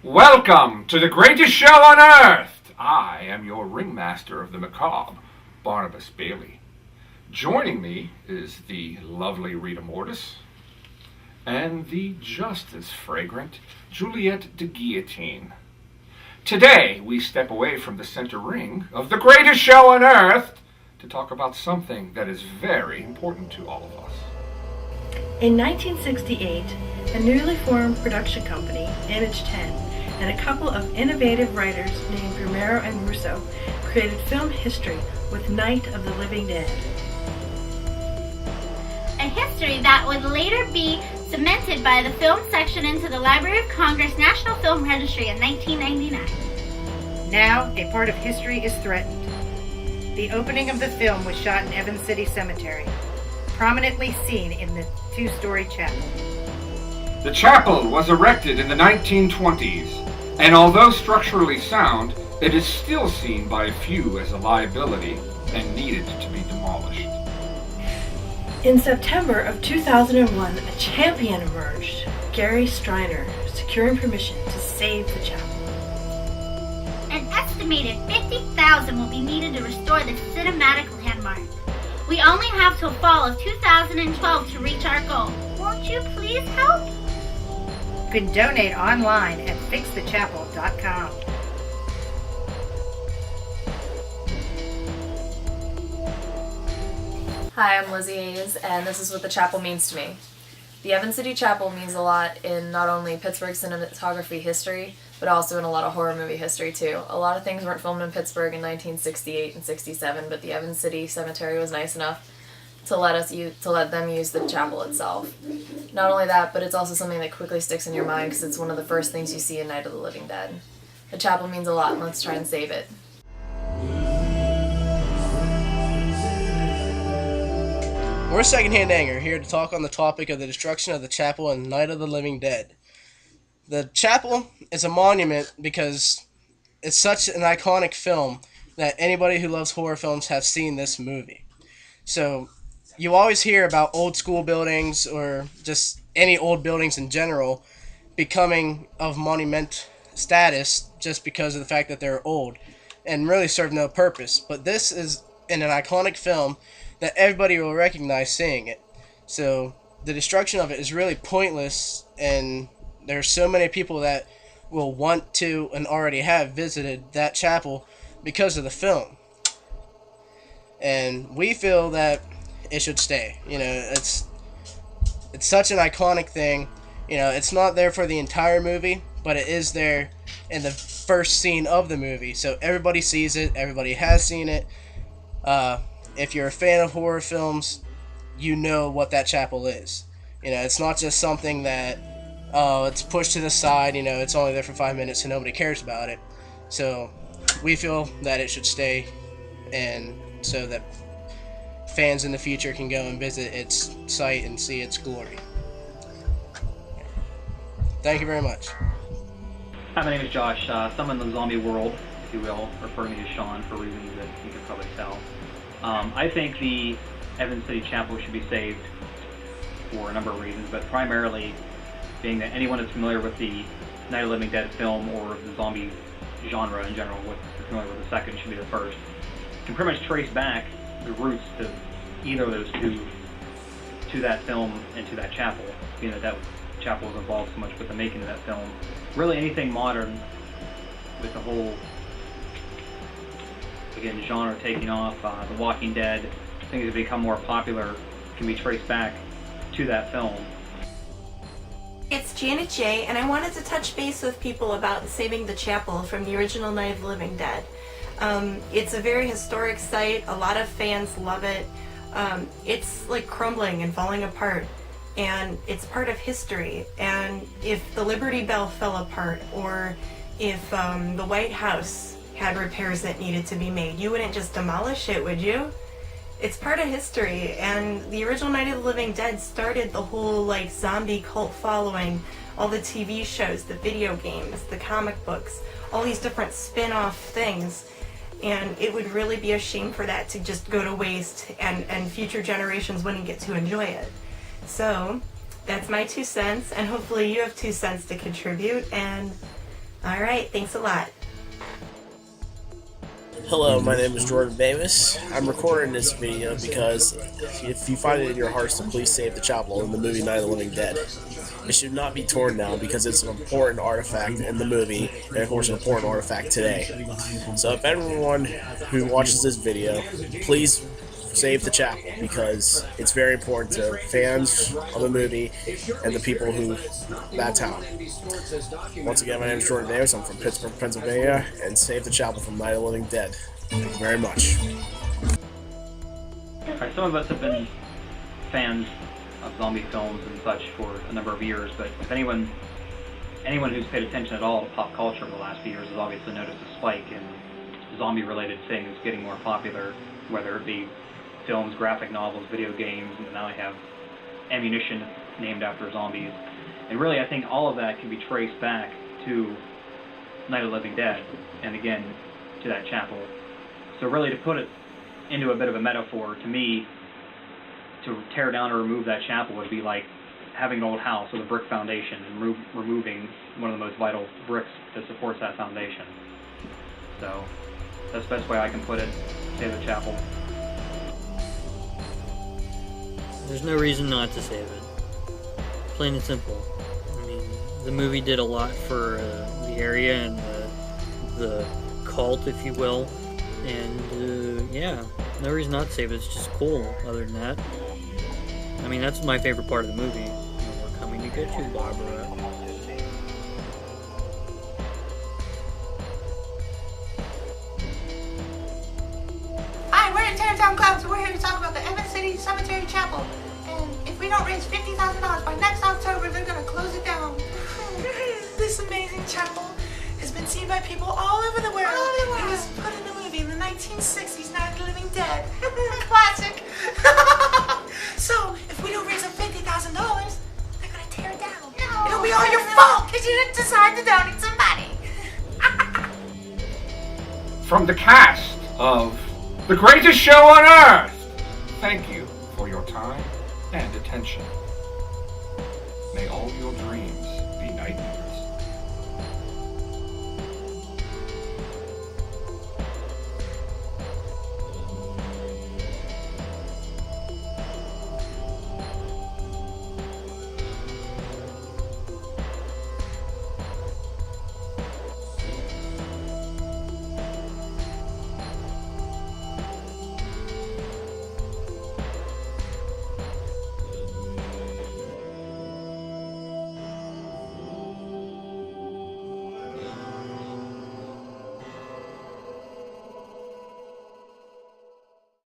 Welcome to the greatest show on earth! I am your ringmaster of the macabre, Barnabas Bailey. Joining me is the lovely Rita Mortis and the just as fragrant Juliette de Guillotine. Today, we step away from the center ring of the greatest show on earth to talk about something that is very important to all of us. In 1968, a newly formed production company, Image 10, and a couple of innovative writers named Romero and Russo created film history with Night of the Living Dead. A history that would later be cemented by the film section into the Library of Congress National Film Registry in 1999. Now, a part of history is threatened. The opening of the film was shot in Evans City Cemetery, prominently seen in the two-story chapel. The chapel was erected in the 1920s, and although structurally sound, it is still seen by a few as a liability and needed to be demolished. In September of 2001, a champion emerged, Gary Striner, securing permission to save the chapel. An estimated $50,000 will be needed to restore this cinematic landmark. We only have till fall of 2012 to reach our goal. Won't you please help? You can donate online at fixthechapel.com. Hi, I'm Lizzie Hayes, and this is what the chapel means to me. The Evans City Chapel means a lot in not only Pittsburgh cinematography history, but also in a lot of horror movie history too. A lot of things weren't filmed in Pittsburgh in 1968 and 67, but the Evans City Cemetery was nice enough to let them use the chapel itself. Not only that, but it's also something that quickly sticks in your mind because it's one of the first things you see in Night of the Living Dead. The chapel means a lot, and let's try and save it. We're Secondhand Anger, here to talk on the topic of the destruction of the chapel in Night of the Living Dead. The chapel is a monument because it's such an iconic film that anybody who loves horror films has seen this movie. So, you always hear about old school buildings or just any old buildings in general becoming of monument status just because of the fact that they're old and really serve no purpose. But this is in an iconic film that everybody will recognize seeing it. So the destruction of it is really pointless, and there's so many people that will want to and already have visited that chapel because of the film. And we feel that it should stay. You know, it's such an iconic thing. You know, it's not there for the entire movie, but it is there in the first scene of the movie. So everybody sees it, everybody has seen it. If you're a fan of horror films, you know what that chapel is. You know, it's not just something that, it's pushed to the side, you know, it's only there for 5 minutes and nobody cares about it. So we feel that it should stay, and so that fans in the future can go and visit its site and see its glory. Thank you very much. Hi, my name is Josh. Some in the zombie world, if you will, refer to me as Sean for reasons that you can probably tell. I think the Evans City Chapel should be saved for a number of reasons, but primarily being that anyone that's familiar with the Night of the Living Dead film or the zombie genre in general, if you're familiar with the second, should be the first, can pretty much trace back the roots to either of those two, to that film and to that chapel, being that that chapel was involved so much with the making of that film. Really anything modern with the whole, again, genre taking off, The Walking Dead, things that become more popular can be traced back to that film. It's Janet J, and I wanted to touch base with people about saving the chapel from the original Night of the Living Dead. It's a very historic site. A lot of fans love it. It's like crumbling and falling apart, and it's part of history. And if the Liberty Bell fell apart, or if the White House had repairs that needed to be made, you wouldn't just demolish it, would you? It's part of history, and the original Night of the Living Dead started the whole like zombie cult following, all the TV shows, the video games, the comic books, all these different spin-off things. And it would really be a shame for that to just go to waste, and future generations wouldn't get to enjoy it. So that's my 2 cents, and hopefully you have 2 cents to contribute, and All right, thanks a lot. Hello, my name is Jordan Davis. I'm recording this video because if you find it in your hearts to please save the chapel in the movie Night of the Living Dead. It should not be torn down because it's an important artifact in the movie, and of course an important artifact today. So if everyone who watches this video, please save the chapel because it's very important to fans of the movie and the people who that town. Once again, my name is Jordan Davis. I'm from Pittsburgh, Pennsylvania, and save the chapel from Night of the Living Dead. Thank you very much. Alright, some of us have been fans of zombie films and such for a number of years, but if anyone who's paid attention at all to pop culture over the last few years has obviously noticed a spike in zombie-related things getting more popular, whether it be films, graphic novels, video games, and now I have ammunition named after zombies. And really, I think all of that can be traced back to Night of the Living Dead, and again, to that chapel. So really, to put it into a bit of a metaphor, to me, to tear down or remove that chapel would be like having an old house with a brick foundation and removing one of the most vital bricks that supports that foundation. So that's the best way I can put it. Save the chapel. There's no reason not to save it. Plain and simple. I mean, the movie did a lot for the area and the cult, if you will. And yeah, no reason not to save it. It's just cool. Other than that, I mean, that's my favorite part of the movie. We're coming to get you, Barbara. Hi, we're at Terrortown Clouds, so we're here to talk about the Evans City Cemetery Chapel. And if we don't raise $50,000 by next October, they're going to close it down. This amazing chapel has been seen by people all over the world. It was put in a movie in the 1960s, Night of the Living Dead. Classic. So, if we don't raise up $50,000, they're going to tear it down. No, it'll be all your fault because you didn't decide to donate some money. From the cast of The Greatest Show on Earth, thank you for your time and attention. May all your dreams